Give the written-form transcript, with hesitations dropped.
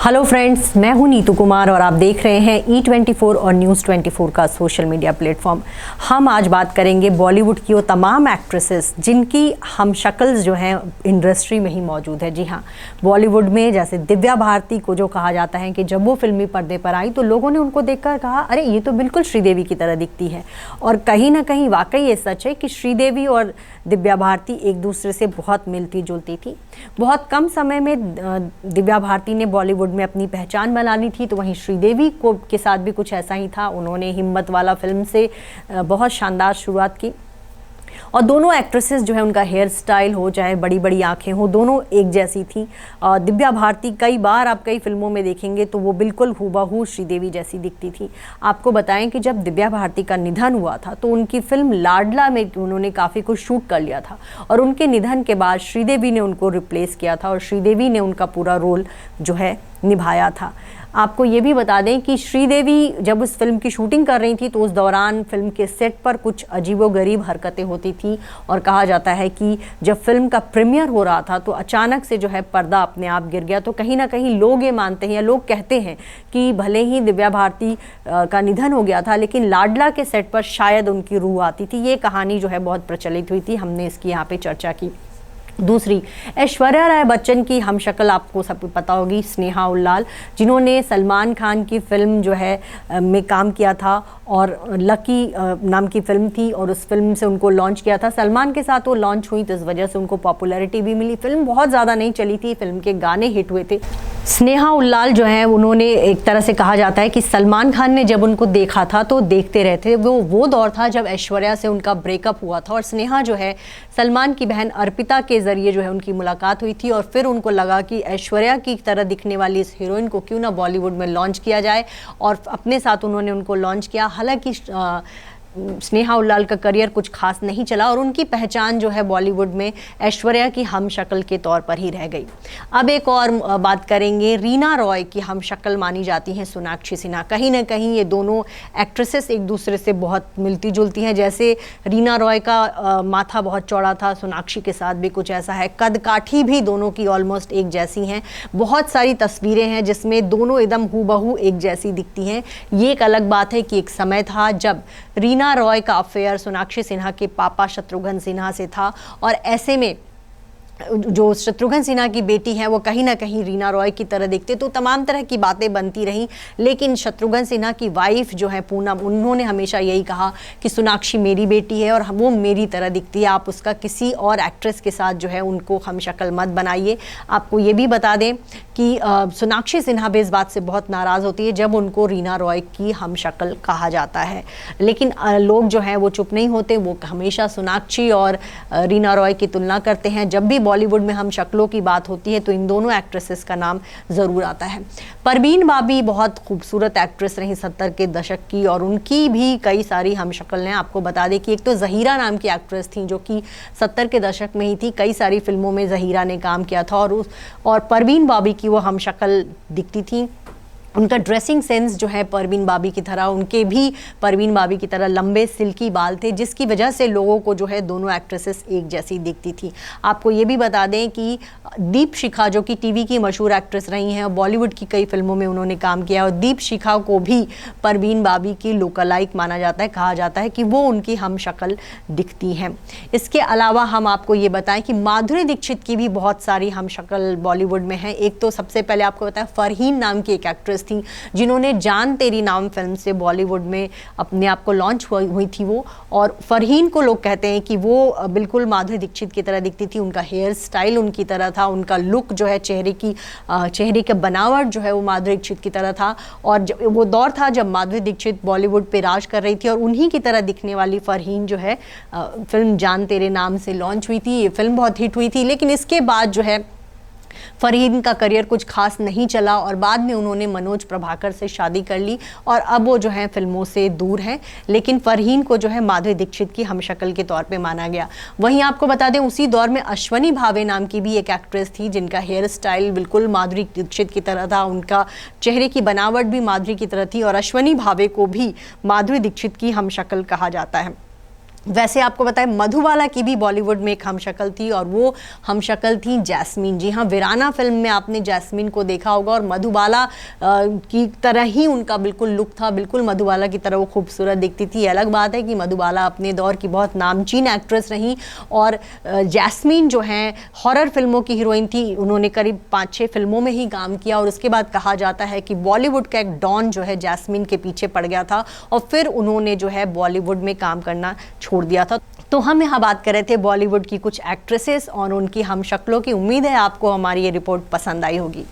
Hello friends, मैं हूं नीतू कुमार और आप देख रहे हैं E24 और News24 का सोशल मीडिया प्लेटफॉर्म। हम आज बात करेंगे बॉलीवुड की वो तमाम एक्ट्रेसेस जिनकी हम शक्ल्स जो हैं इंडस्ट्री में ही मौजूद है। जी हाँ, बॉलीवुड में जैसे दिव्या भारती को जो कहा जाता है कि जब वो फिल्मी पर्दे पर आई तो लोगों ने उनको देखकर कहा, अरे ये तो बिल्कुल श्रीदेवी की तरह दिखती है। और कहीं ना कहीं वाकई ये सच है कि श्रीदेवी और दिव्या भारती एक दूसरे से बहुत मिलती जुलती थी। बहुत कम समय में दिव्या भारती ने बॉलीवुड में अपनी पहचान बना ली थी, तो वहीं श्रीदेवी को के साथ भी कुछ ऐसा ही था। उन्होंने हिम्मत वाला फिल्म से बहुत शानदार शुरुआत की और दोनों एक्ट्रेसेस जो है उनका हेयर स्टाइल हो चाहे बड़ी बड़ी आंखें हो, दोनों एक जैसी थी। दिव्या भारती कई बार आप कई फिल्मों में देखेंगे तो वो बिल्कुल हूबहू श्रीदेवी जैसी दिखती थी। आपको बताएं कि जब दिव्या भारती का निधन हुआ था तो उनकी फिल्म लाडला में उन्होंने काफ़ी कुछ शूट कर लिया था और उनके निधन के बाद श्रीदेवी ने उनको रिप्लेस किया था और श्रीदेवी ने उनका पूरा रोल जो है निभाया था। आपको ये भी बता दें कि श्रीदेवी जब उस फिल्म की शूटिंग कर रही थी तो उस दौरान फिल्म के सेट पर कुछ अजीबोगरीब हरकतें होती थी और कहा जाता है कि जब फिल्म का प्रीमियर हो रहा था तो अचानक से जो है पर्दा अपने आप गिर गया। तो कहीं ना कहीं लोग ये मानते हैं या लोग कहते हैं कि भले ही दिव्या भारती का निधन हो गया था लेकिन लाडला के सेट पर शायद उनकी रूह आती थी। ये कहानी जो है बहुत प्रचलित हुई थी, हमने इसकी यहाँ पे चर्चा की। दूसरी, ऐश्वर्या राय बच्चन की हमशक्ल आपको सबको पता होगी, स्नेहा उल्लाल, जिन्होंने सलमान खान की फिल्म जो है में काम किया था और लकी नाम की फिल्म थी और उस फिल्म से उनको लॉन्च किया था। सलमान के साथ वो लॉन्च हुई तो इस वजह से उनको पॉपुलैरिटी भी मिली। फिल्म बहुत ज़्यादा नहीं चली थी, फिल्म के गाने हिट हुए थे। स्नेहा उल्लाल जो है उन्होंने एक तरह से कहा जाता है कि सलमान खान ने जब उनको देखा था तो देखते रहते। वो दौर था जब ऐश्वर्या से उनका ब्रेकअप हुआ था और स्नेहा जो है सलमान की बहन अर्पिता के ज़रिए जो है उनकी मुलाकात हुई थी और फिर उनको लगा कि ऐश्वर्या की तरह दिखने वाली इस हीरोइन को क्यों ना बॉलीवुड में लॉन्च किया जाए और अपने साथ उन्होंने उनको लॉन्च किया। हालांकि स्नेहा उल्लाल का करियर कुछ खास नहीं चला और उनकी पहचान जो है बॉलीवुड में ऐश्वर्या की हमशक्ल के तौर पर ही रह गई। अब एक और बात करेंगे, रीना रॉय की हमशक्ल मानी जाती हैं सोनाक्षी सिन्हा। कहीं ना कहीं ये दोनों एक्ट्रेसेस एक दूसरे से बहुत मिलती जुलती हैं। जैसे रीना रॉय का माथा बहुत चौड़ा था, सोनाक्षी के साथ भी कुछ ऐसा है। कद काठी भी दोनों की ऑलमोस्ट एक जैसी हैं। बहुत सारी तस्वीरें हैं जिसमें दोनों एकदम हूबहू एक जैसी दिखती हैं। ये एक अलग बात है कि एक समय था जब रीना रॉय का अफेयर सोनाक्षी सिन्हा के पापा शत्रुघ्न सिन्हा से था और ऐसे में जो शत्रुघ्न सिन्हा की बेटी है वो कहीं ना कहीं रीना रॉय की तरह दिखते, तो तमाम तरह की बातें बनती रहीं। लेकिन शत्रुघ्न सिन्हा की वाइफ जो है पूनम, उन्होंने हमेशा यही कहा कि सोनाक्षी मेरी बेटी है और वो मेरी तरह दिखती है, आप उसका किसी और एक्ट्रेस के साथ जो है उनको हमशक्ल मत बनाइए। आपको ये भी बता दें कि सोनाक्षी सिन्हा भी इस बात से बहुत नाराज़ होती है जब उनको रीना रॉय की हमशक्ल कहा जाता है। लेकिन लोग जो हैं वो चुप नहीं होते, वो हमेशा सोनाक्षी और रीना रॉय की तुलना करते हैं। जब भी बॉलीवुड में हम शक्लों की बात होती है तो इन दोनों एक्ट्रेसेस का नाम ज़रूर आता है। परवीन बाबी बहुत खूबसूरत एक्ट्रेस रही 70 के दशक की और उनकी भी कई सारी हम शक्ल हैं। आपको बता दें कि एक तो ज़हीरा नाम की एक्ट्रेस थी जो कि 70 के दशक में ही थी, कई सारी फिल्मों में ज़हीरा ने काम किया था और परवीन बाबी की वो हम शक्ल दिखती थी। उनका ड्रेसिंग सेंस जो है परवीन बाबी की तरह, उनके भी परवीन बाबी की तरह लंबे सिल्की बाल थे जिसकी वजह से लोगों को जो है दोनों एक्ट्रेसेस एक जैसी दिखती थी। आपको ये भी बता दें कि दीपशिखा जो कि टीवी की मशहूर एक्ट्रेस रही हैं और बॉलीवुड की कई फिल्मों में उन्होंने काम किया और दीपशिखा को भी परवीन बाबी की लोकलाइक माना जाता है। कहा जाता है कि वो उनकी हम शक्ल दिखती हैं। इसके अलावा हम आपको ये बताएं कि माधुरी दीक्षित की भी बहुत सारी हम शक्ल बॉलीवुड में है। एक तो सबसे पहले आपको बताया फरहीन नाम की एक एक्ट्रेस थी जिन्होंने जान तेरी नाम फिल्म से बॉलीवुड में अपने आप को लॉन्च हुई थी वो, और फरहीन को लोग कहते हैं कि वो बिल्कुल माधुरी दीक्षित की तरह दिखती थी। उनका हेयर स्टाइल उनकी तरह था, उनका लुक जो है चेहरे की बनावट जो है वो माधुरी दीक्षित की तरह था। और वो दौर था जब माधुरी दीक्षित बॉलीवुड पे राज कर रही थी और उन्हीं की तरह दिखने वाली फरहीन जो है फिल्म जान तेरे नाम से लॉन्च हुई थी। ये फिल्म बहुत हिट हुई थी लेकिन इसके बाद जो है फरहीन का करियर कुछ खास नहीं चला और बाद में उन्होंने मनोज प्रभाकर से शादी कर ली और अब वो जो है फिल्मों से दूर हैं। लेकिन फरहीन को जो है माधुरी दीक्षित की हमशक्ल के तौर पे माना गया। वहीं आपको बता दें उसी दौर में अश्वनी भावे नाम की भी एक एक्ट्रेस थी जिनका हेयर स्टाइल बिल्कुल माधुरी दीक्षित की तरह था, उनका चेहरे की बनावट भी माधुरी की तरह थी और अश्वनी भावे को भी माधुरी दीक्षित की हमशक्ल कहा जाता है। वैसे आपको बताएं मधुबाला की भी बॉलीवुड में एक हमशक्ल थी और वो हमशक्ल थी जैस्मीन। जी हाँ, वीराना फिल्म में आपने जैस्मीन को देखा होगा और मधुबाला की तरह ही उनका बिल्कुल लुक था, बिल्कुल मधुबाला की तरह वो खूबसूरत दिखती थी। अलग बात है कि मधुबाला अपने दौर की बहुत नामचीन एक्ट्रेस रहीं और जैस्मीन जो हैं हॉरर फिल्मों की हीरोइन थी। उन्होंने करीब 5-6 फिल्मों में ही काम किया और उसके बाद कहा जाता है कि बॉलीवुड का एक डॉन जो है जैस्मीन के पीछे पड़ गया था और फिर उन्होंने जो है बॉलीवुड में काम करना छोड़ दिया था। तो हम यहाँ बात कर रहे थे बॉलीवुड की कुछ एक्ट्रेसेस और उनकी हमशक्लों की। उम्मीद है आपको हमारी ये रिपोर्ट पसंद आई होगी।